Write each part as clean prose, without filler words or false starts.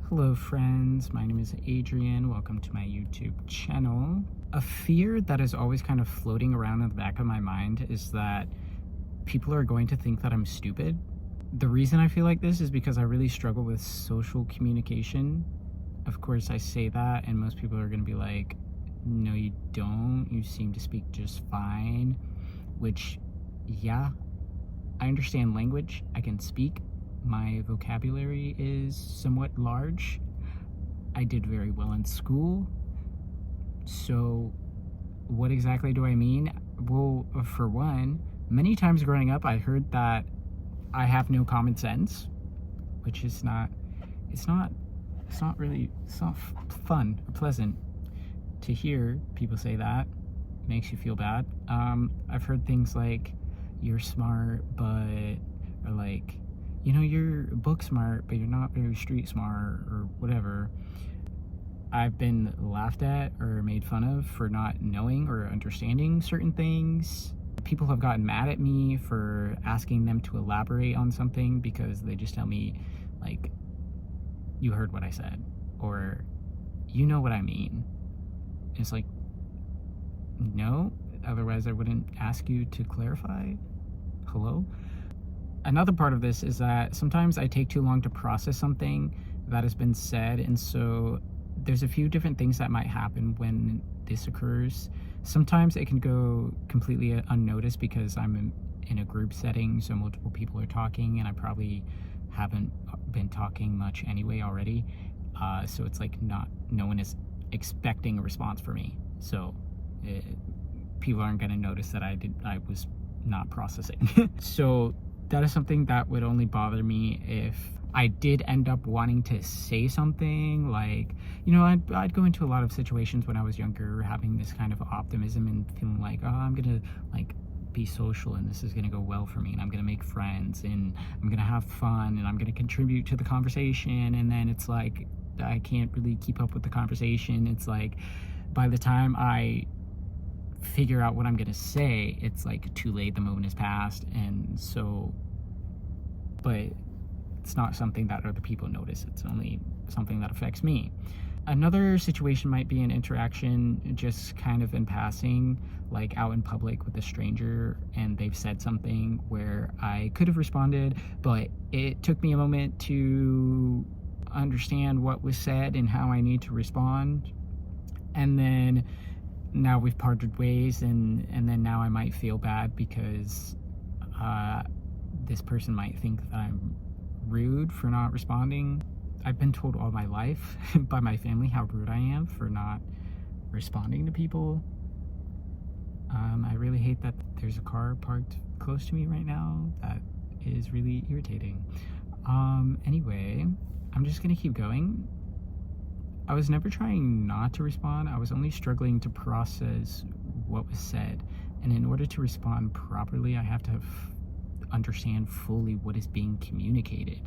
Hello friends, my name is Adrian. Welcome to my YouTube channel. A fear that is always kind of floating around in the back of my mind is that people are going to think that I'm stupid. The reason I feel like this is because I really struggle with social communication. Of course, I say that and most people are going to be like, no you don't, you seem to speak just fine. Which, yeah, I understand language, I can speak. My vocabulary is somewhat large. I did very well in school. So what exactly do I mean? Well, for one, many times growing up, I heard that I have no common sense, which is not fun or pleasant to hear people say that. It makes you feel bad. I've heard things like, you're smart, but, or like, you know, you're book smart, but you're not very street smart, or whatever. I've been laughed at or made fun of for not knowing or understanding certain things. People have gotten mad at me for asking them to elaborate on something because they just tell me, like, you heard what I said, or you know what I mean. It's like, no, otherwise I wouldn't ask you to clarify. Hello? Another part of this is that sometimes I take too long to process something that has been said, and so there's a few different things that might happen when this occurs. Sometimes it can go completely unnoticed because I'm in a group setting, so multiple people are talking, and I probably haven't been talking much anyway already. So it's like no one is expecting a response from me. So people aren't going to notice that I was not processing. So that is something that would only bother me if I did end up wanting to say something. Like, you know, I'd go into a lot of situations when I was younger having this kind of optimism and feeling like, oh, I'm gonna like be social and this is gonna go well for me and I'm gonna make friends and I'm gonna have fun and I'm gonna contribute to the conversation. And then it's like I can't really keep up with the conversation. It's like by the time I figure out what I'm gonna say, it's like too late, the moment has passed. And so, but it's not something that other people notice, it's only something that affects me. Another situation might be an interaction just kind of in passing, like out in public with a stranger and they've said something where I could have responded, but it took me a moment to understand what was said and how I need to respond. And then now we've parted ways, and then now I might feel bad because this person might think that I'm rude for not responding. I've been told all my life by my family how rude I am for not responding to people. I really hate that there's a car parked close to me right now. That is really irritating. Anyway, I'm just gonna keep going. I was never trying not to respond. I was only struggling to process what was said. And in order to respond properly, I have to understand fully what is being communicated.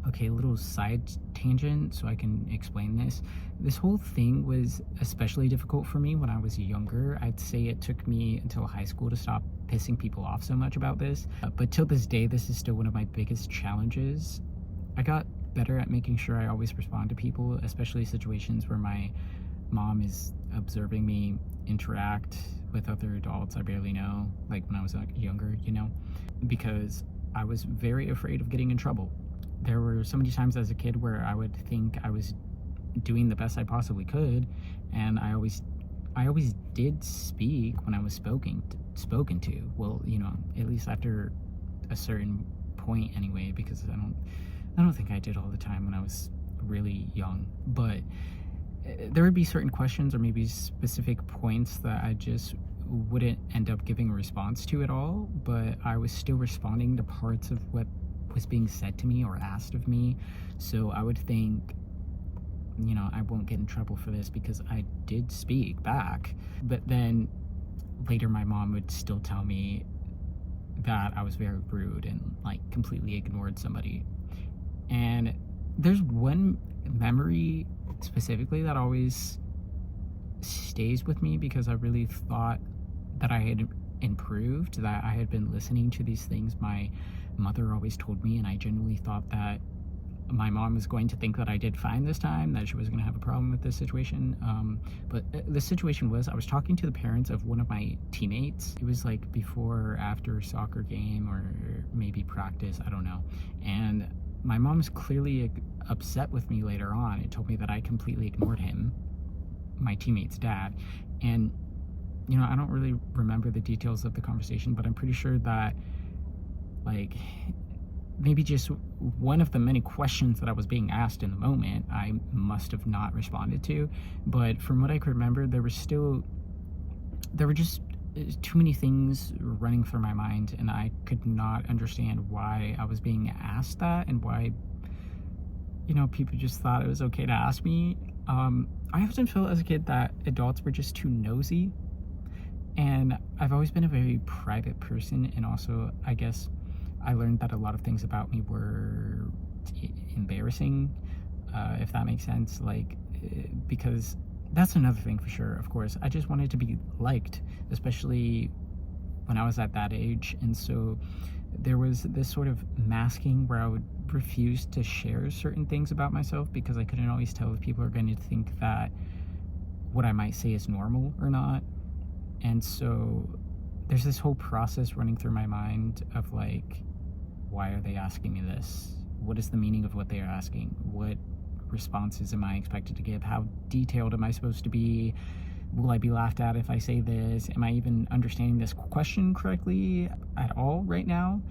Okay, a little side tangent so I can explain this. This whole thing was especially difficult for me when I was younger. I'd say it took me until high school to stop pissing people off so much about this. But till this day, this is still one of my biggest challenges. I got better at making sure I always respond to people, especially situations where my mom is observing me interact with other adults I barely know, like when I was younger, you know, because I was very afraid of getting in trouble. There were so many times as a kid where I would think I was doing the best I possibly could, and I always did speak when I was spoken to. Well, you know, at least after a certain point anyway, because I don't think I did all the time when I was really young, but there would be certain questions or maybe specific points that I just wouldn't end up giving a response to at all, but I was still responding to parts of what was being said to me or asked of me. So I would think, you know, I won't get in trouble for this because I did speak back. But then later my mom would still tell me that I was very rude and like completely ignored somebody. And there's one memory specifically that always stays with me because I really thought that I had improved, that I had been listening to these things my mother always told me, and I genuinely thought that my mom was going to think that I did fine this time, that she was going to have a problem with this situation. But the situation was, I was talking to the parents of one of my teammates. It was like before or after a soccer game, or maybe practice, I don't know. And my mom was clearly upset with me later on. It told me that I completely ignored him, my teammate's dad. And, you know, I don't really remember the details of the conversation, but I'm pretty sure that, like, maybe just one of the many questions that I was being asked in the moment, I must have not responded to. But from what I could remember, there were just too many things running through my mind, and I could not understand why I was being asked that, and why, you know, people just thought it was okay to ask me. I often felt as a kid that adults were just too nosy, and I've always been a very private person, and also, I guess, I learned that a lot of things about me were embarrassing, if that makes sense. Like, because that's another thing for sure, of course. I just wanted to be liked, especially when I was at that age. And so there was this sort of masking where I would refuse to share certain things about myself, because I couldn't always tell if people are going to think that what I might say is normal or not. And so there's this whole process running through my mind of like, why are they asking me this? What is the meaning of what they are asking? What responses am I expected to give? How detailed am I supposed to be? Will I be laughed at if I say this? Am I even understanding this question correctly at all right now?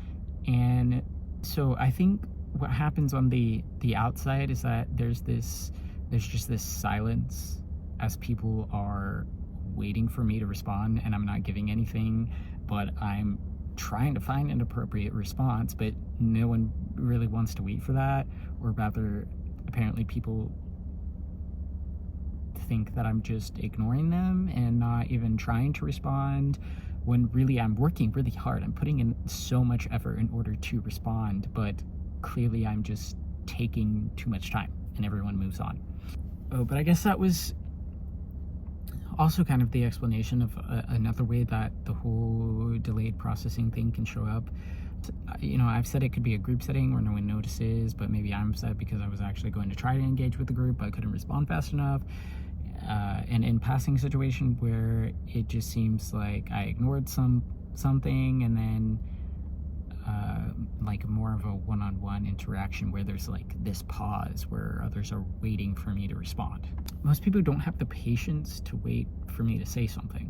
And so I think what happens on the outside is that there's just this silence as people are waiting for me to respond, and I'm not giving anything, but I'm trying to find an appropriate response, but no one really wants to wait for that. Or rather, apparently people think that I'm just ignoring them and not even trying to respond, when really I'm working really hard. I'm putting in so much effort in order to respond, but clearly I'm just taking too much time and everyone moves on. Oh, but I guess that was also kind of the explanation of another way that the whole delayed processing thing can show up. You know, I've said it could be a group setting where no one notices, but maybe I'm upset because I was actually going to try to engage with the group, but I couldn't respond fast enough. And in passing situation where it just seems like I ignored something, and then like more of a one-on-one interaction where there's like this pause where others are waiting for me to respond. Most people don't have the patience to wait for me to say something.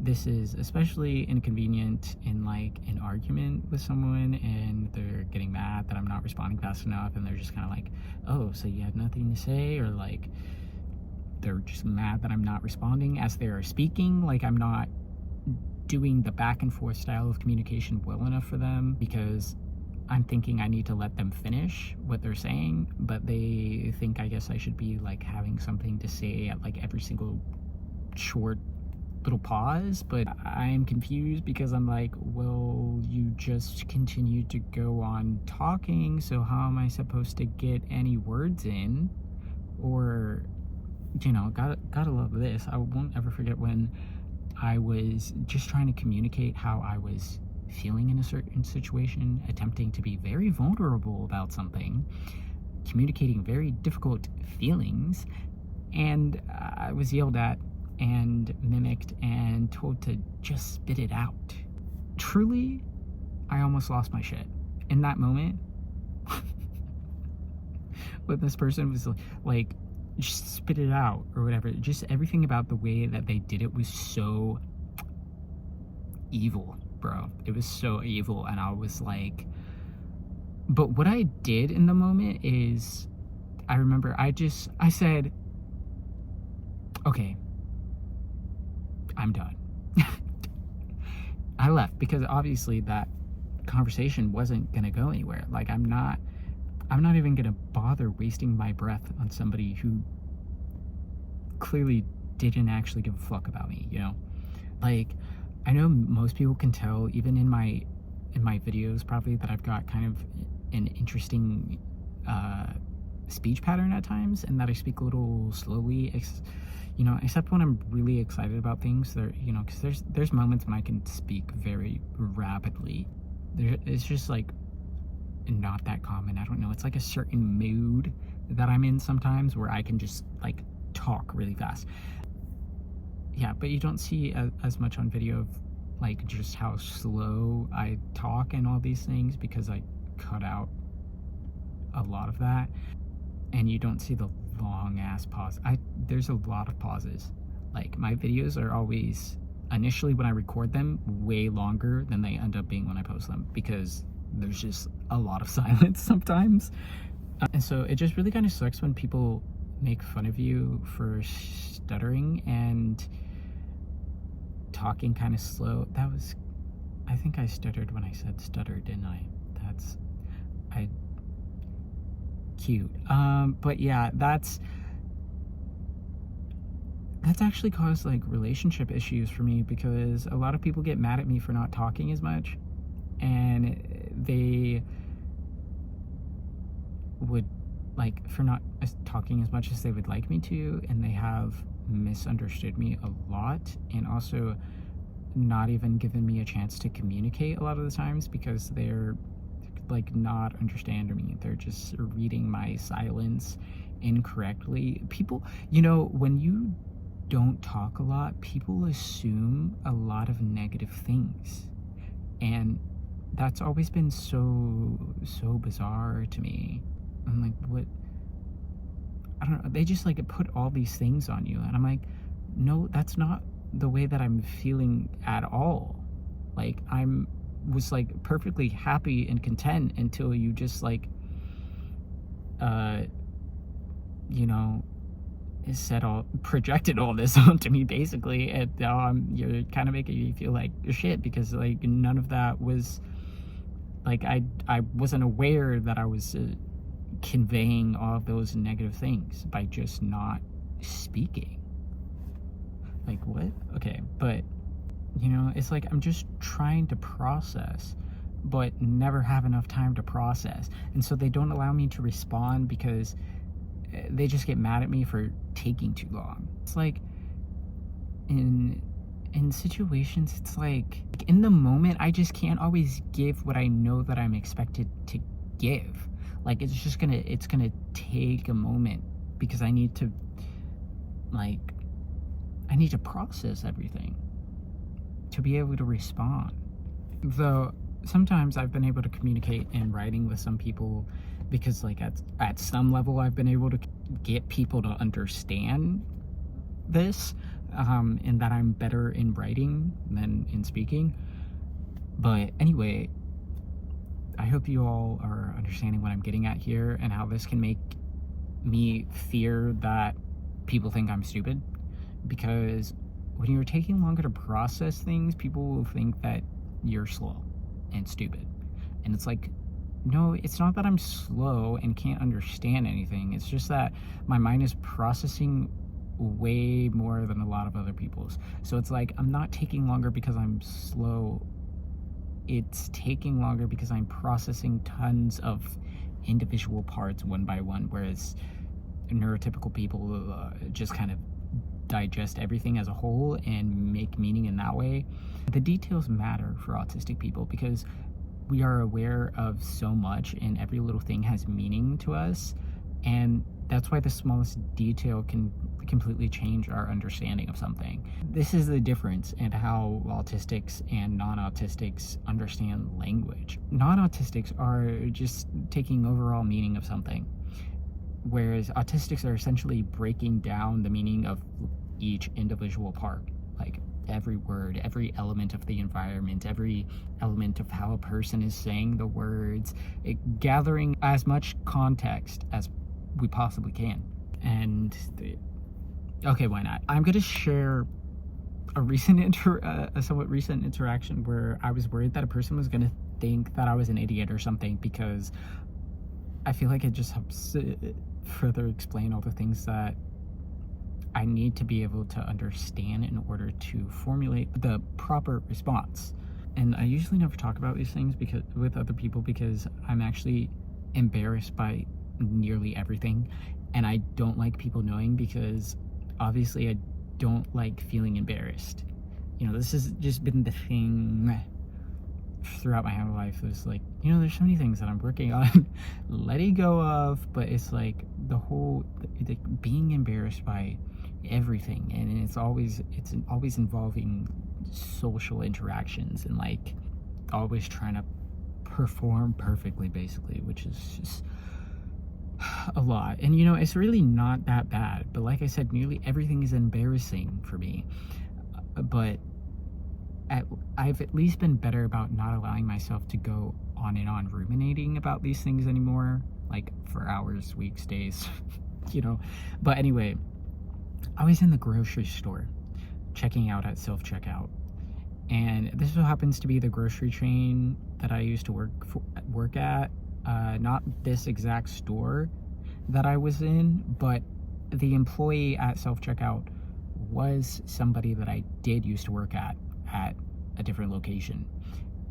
This is especially inconvenient in like an argument with someone, and they're getting mad that I'm not responding fast enough, and they're just kind of like, oh, so you had nothing to say? Or like, they're just mad that I'm not responding as they're speaking, like I'm not doing the back and forth style of communication well enough for them, because I'm thinking I need to let them finish what they're saying, but they think, I guess, I should be like having something to say at like every single short little pause. But I'm confused because I'm like, well, you just continue to go on talking, so how am I supposed to get any words in? Or, you know, gotta love this. I won't ever forget when I was just trying to communicate how I was feeling in a certain situation, attempting to be very vulnerable about something, communicating very difficult feelings, and I was yelled at and mimicked and told to just spit it out. Truly, I almost lost my shit in that moment. When this person was like, just spit it out or whatever. Just everything about the way that they did it was so evil, bro. It was so evil. And I was like, but what I did in the moment is, I remember I said, okay, I'm done. I left, because obviously that conversation wasn't gonna go anywhere. Like, I'm not even gonna bother wasting my breath on somebody who clearly didn't actually give a fuck about me, you know? Like, I know most people can tell, even in my videos probably, that I've got kind of an interesting speech pattern at times, and that I speak a little slowly, you know, except when I'm really excited about things. There, you know, because there's moments when I can speak very rapidly. It's just like, not that common. I don't know. It's like a certain mood that I'm in sometimes where I can just like talk really fast. Yeah, but you don't see as much on video of like just how slow I talk and all these things, because I cut out a lot of that. And you don't see the long ass pause. There's a lot of pauses. Like, my videos are always, initially when I record them, way longer than they end up being when I post them, because there's just a lot of silence sometimes. And so it just really kind of sucks when people make fun of you for stuttering and talking kind of slow. I think I stuttered when I said stutter, didn't I? Cute. But yeah, that's actually caused like relationship issues for me, because a lot of people get mad at me for not talking as much, and they would like for not talking as much as they would like me to, and they have misunderstood me a lot, and also not even given me a chance to communicate a lot of the times, because they're like not understanding me. They're just reading my silence incorrectly. People, when you don't talk a lot, people assume a lot of negative things, and that's always been so bizarre to me. I'm like, what? I don't know. They just like put all these things on you, and I'm like, no, that's not the way that I'm feeling at all. Like, was like perfectly happy and content until you just like projected all this onto me, basically, and now you're kind of making me feel like shit, because like none of that was like, I wasn't aware that I was conveying all of those negative things by just not speaking. Like, what? Okay, but it's like I'm just trying to process, but never have enough time to process. And so they don't allow me to respond, because they just get mad at me for taking too long. It's like in situations, it's like in the moment, I just can't always give what I know that I'm expected to give. Like, it's gonna take a moment, because I need to process everything to be able to respond. Though sometimes I've been able to communicate in writing with some people, because like at some level I've been able to get people to understand this, and that I'm better in writing than in speaking. But anyway, I hope you all are understanding what I'm getting at here, and how this can make me fear that people think I'm stupid, because when you're taking longer to process things, people will think that you're slow and stupid. And it's like, no, it's not that I'm slow and can't understand anything. It's just that my mind is processing way more than a lot of other people's. So it's like, I'm not taking longer because I'm slow. It's taking longer because I'm processing tons of individual parts one by one, whereas neurotypical people just kind of digest everything as a whole and make meaning in that way. The details matter for autistic people, because we are aware of so much, and every little thing has meaning to us, and that's why the smallest detail can completely change our understanding of something. This is the difference in how autistics and non-autistics understand language. Non-autistics are just taking overall meaning of something, whereas autistics are essentially breaking down the meaning of each individual part, like every word, every element of the environment, every element of how a person is saying the words, gathering as much context as we possibly can. And okay, why not? I'm gonna share a somewhat recent interaction where I was worried that a person was gonna think that I was an idiot or something, because I feel like it just helps further explain all the things that I need to be able to understand in order to formulate the proper response. And I usually never talk about these things with other people, because I'm actually embarrassed by nearly everything, and I don't like people knowing, because obviously I don't like feeling embarrassed. This has just been the thing throughout my whole life was like, there's so many things that I'm working on letting go of, but it's like the whole being embarrassed by everything, and it's always involving social interactions, and like always trying to perform perfectly, basically, which is just a lot. And it's really not that bad, but like I said, nearly everything is embarrassing for me. But I've at least been better about not allowing myself to go on and on ruminating about these things anymore, like for hours, weeks, days, But anyway, I was in the grocery store checking out at self-checkout, and this happens to be the grocery chain that I used to work at. Not this exact store that I was in, but the employee at self-checkout was somebody that I did used to work at a different location.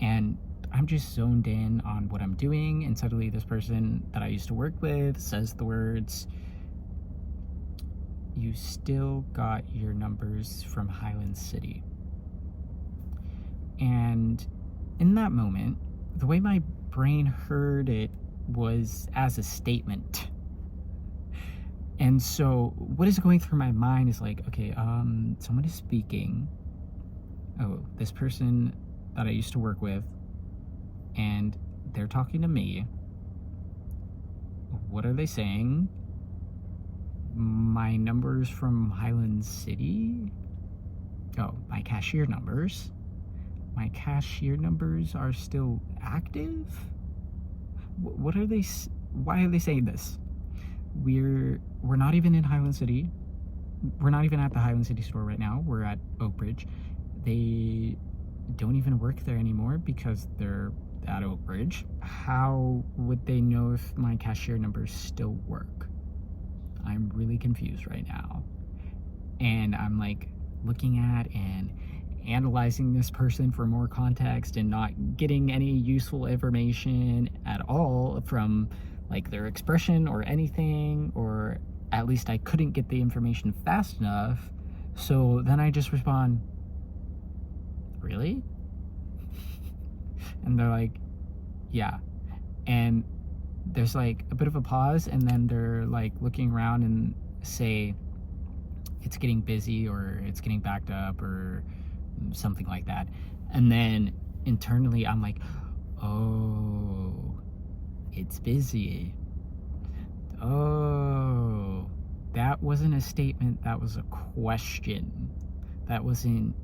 And I'm just zoned in on what I'm doing, and suddenly this person that I used to work with says the words, "You still got your numbers from Highland City." And in that moment, the way my brain heard it was as a statement. And so what is going through my mind is like, okay, someone is speaking. Oh, this person that I used to work with, and they're talking to me. What are they saying? My numbers from Highland City? Oh, my cashier numbers. My cashier numbers are still active? What are they? Why are they saying this? We're not even in Highland City. We're not even at the Highland City store right now. We're at Oak Ridge. They don't even work there anymore because they're at Oak Ridge. How would they know if my cashier numbers still work? I'm really confused right now. And I'm like looking at and analyzing this person for more context and not getting any useful information at all from like their expression or anything, or at least I couldn't get the information fast enough. So then I just respond, "Really?" And they're like, "Yeah." And there's like a bit of a pause, and then they're like looking around and say, "It's getting busy," or "It's getting backed up," or something like that. And then internally I'm like, "Oh, it's busy. Oh, that wasn't a statement, that was a question. That wasn't,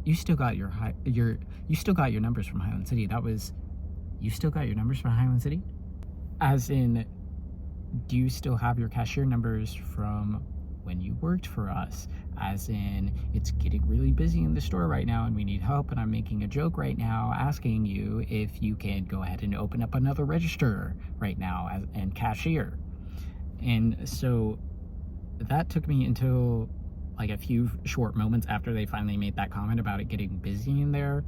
you still got your numbers from Highland City." That was, "You still got your numbers from Highland City?" As in, do you still have your cashier numbers from when you worked for us? As in, it's getting really busy in the store right now and we need help, and I'm making a joke right now asking you if you can go ahead and open up another register right now and cashier. And so that took me until like a few short moments after they finally made that comment about it getting busy in there.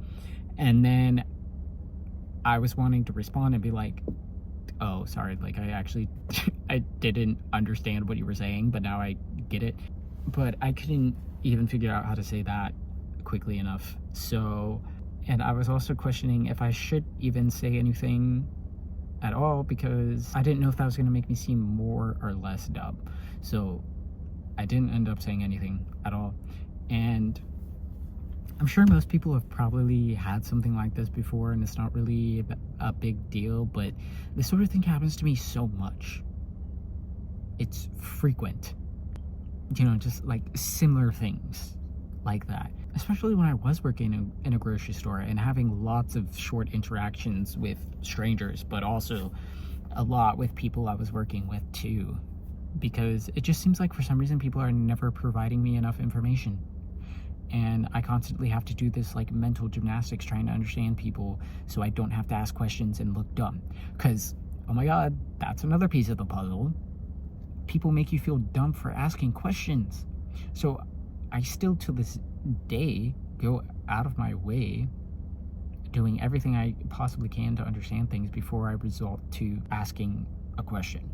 And then I was wanting to respond and be like, "Oh, sorry, like I actually I didn't understand what you were saying, but now I get it." But I couldn't even figure out how to say that quickly enough. So, and I was also questioning if I should even say anything at all, because I didn't know if that was going to make me seem more or less dumb. So I didn't end up saying anything at all. And I'm sure most people have probably had something like this before, and it's not really a big deal, but this sort of thing happens to me so much. It's frequent. Just like similar things like that. Especially when I was working in a grocery store and having lots of short interactions with strangers, but also a lot with people I was working with too. Because it just seems like for some reason people are never providing me enough information. And I constantly have to do this like mental gymnastics trying to understand people so I don't have to ask questions and look dumb. Because, oh my god, that's another piece of the puzzle. People make you feel dumb for asking questions. So I still to this day go out of my way doing everything I possibly can to understand things before I resort to asking a question.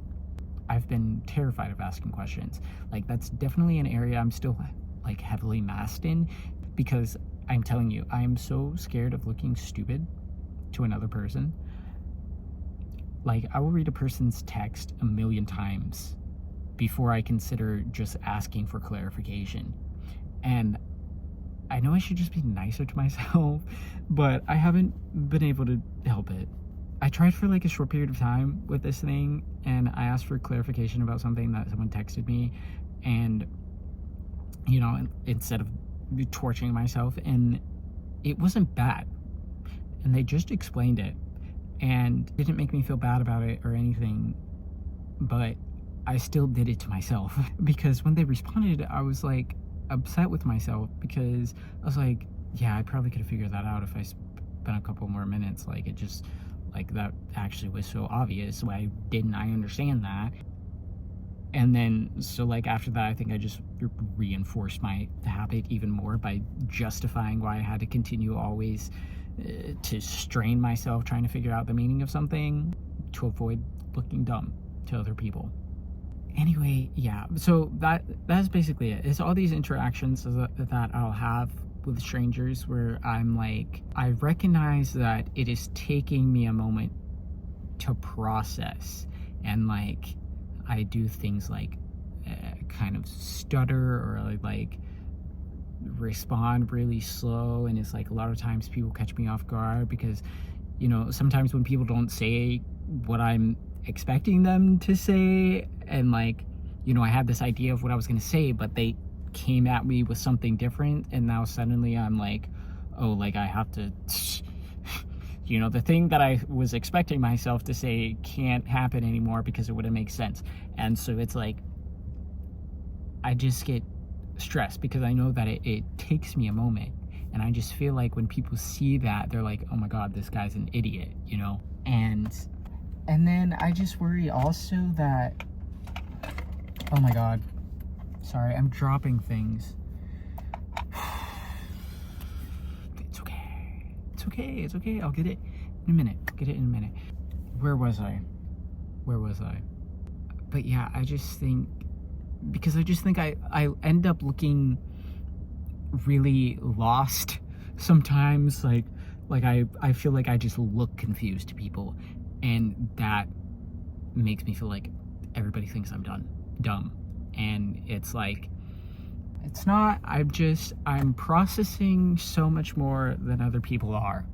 I've been terrified of asking questions. Like, that's definitely an area I'm still like heavily masked in, because I'm telling you, I'm so scared of looking stupid to another person. Like, I will read a person's text a million times before I consider just asking for clarification. And I know I should just be nicer to myself, but I haven't been able to help it. I tried for like a short period of time with this thing, and I asked for clarification about something that someone texted me, and, you know, instead of torturing myself, and it wasn't bad. And they just explained it, and didn't make me feel bad about it or anything, but I still did it to myself. Because when they responded, I was like upset with myself, because I was like, yeah, I probably could have figured that out if I spent a couple more minutes. Like, it just, like, that actually was so obvious. Why didn't I understand that? And then, so like after that, I think I just reinforced my habit even more by justifying why I had to continue always to strain myself trying to figure out the meaning of something to avoid looking dumb to other people. Anyway, yeah, so that's basically it. It's all these interactions that I'll have with strangers where I'm like, I recognize that it is taking me a moment to process, and like I do things like kind of stutter or like respond really slow, and it's like a lot of times people catch me off guard because, you know, sometimes when people don't say what I'm expecting them to say, and like, you know, I had this idea of what I was going to say, but they came at me with something different, and now suddenly I'm like, oh, like I have to you know, the thing that I was expecting myself to say can't happen anymore because it wouldn't make sense. And so it's like I just get stressed because I know that it takes me a moment, and I just feel like when people see that, they're like, oh my god, this guy's an idiot, you know. And then I just worry also that, oh my god, sorry, I'm dropping things. It's okay, I'll get it in a minute. Where was I? But yeah, I just think I end up looking really lost sometimes. Like I feel like I just look confused to people, and that makes me feel like everybody thinks I'm dumb. And it's like, it's not. I'm processing so much more than other people are.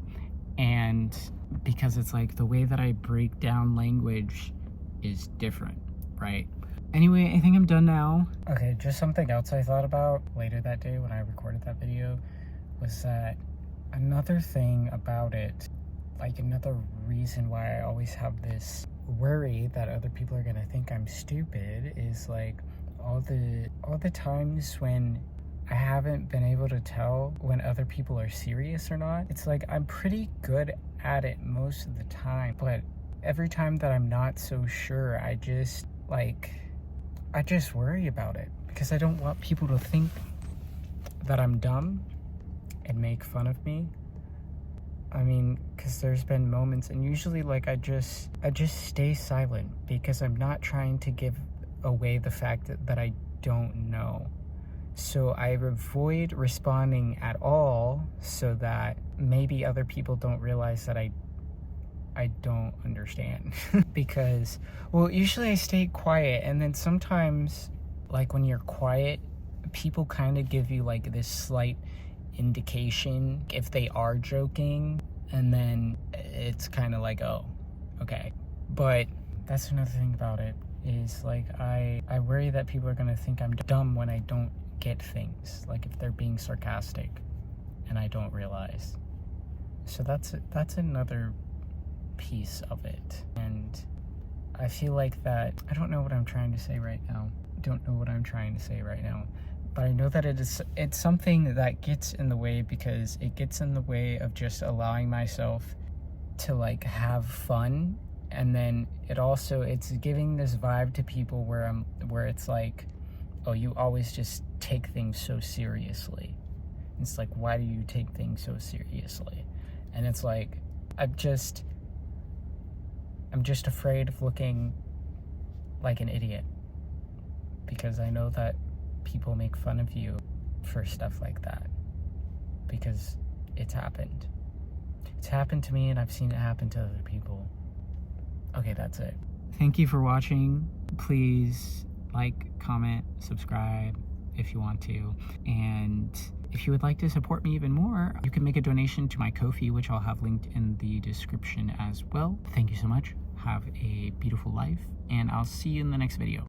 And because it's like the way that I break down language is different, right? Anyway, I think I'm done now. Okay, just something else I thought about later that day when I recorded that video was that another thing about it, like another reason why I always have this worry that other people are gonna think I'm stupid, is like all the times when I haven't been able to tell when other people are serious or not. It's like I'm pretty good at it most of the time, but every time that I'm not so sure, I just worry about it because I don't want people to think that I'm dumb and make fun of me. I mean, because there's been moments, and usually like I just stay silent because I'm not trying to give away the fact that I don't know. So I avoid responding at all so that maybe other people don't realize that I don't understand. Because, well, usually I stay quiet, and then sometimes, like when you're quiet, people kind of give you like this slight indication if they are joking, and then it's kind of like, oh, okay. But that's another thing about it, is like I worry that people are gonna think I'm dumb when I don't get things, like if they're being sarcastic and I don't realize. So that's another piece of it. And I feel like that, I don't know what I'm trying to say right now, but I know that it's something that gets in the way, because it gets in the way of just allowing myself to like have fun. And then it's giving this vibe to people where it's like, oh, you always just take things so seriously. It's like, why do you take things so seriously? And it's like, I'm just afraid of looking like an idiot, because I know that people make fun of you for stuff like that. because it's happened. It's happened to me, and I've seen it happen to other people. Okay, that's it. Thank you for watching. Please like, comment, subscribe if you want to. And if you would like to support me even more, you can make a donation to my Ko-fi, which I'll have linked in the description as well. Thank you so much. Have a beautiful life, and I'll see you in the next video.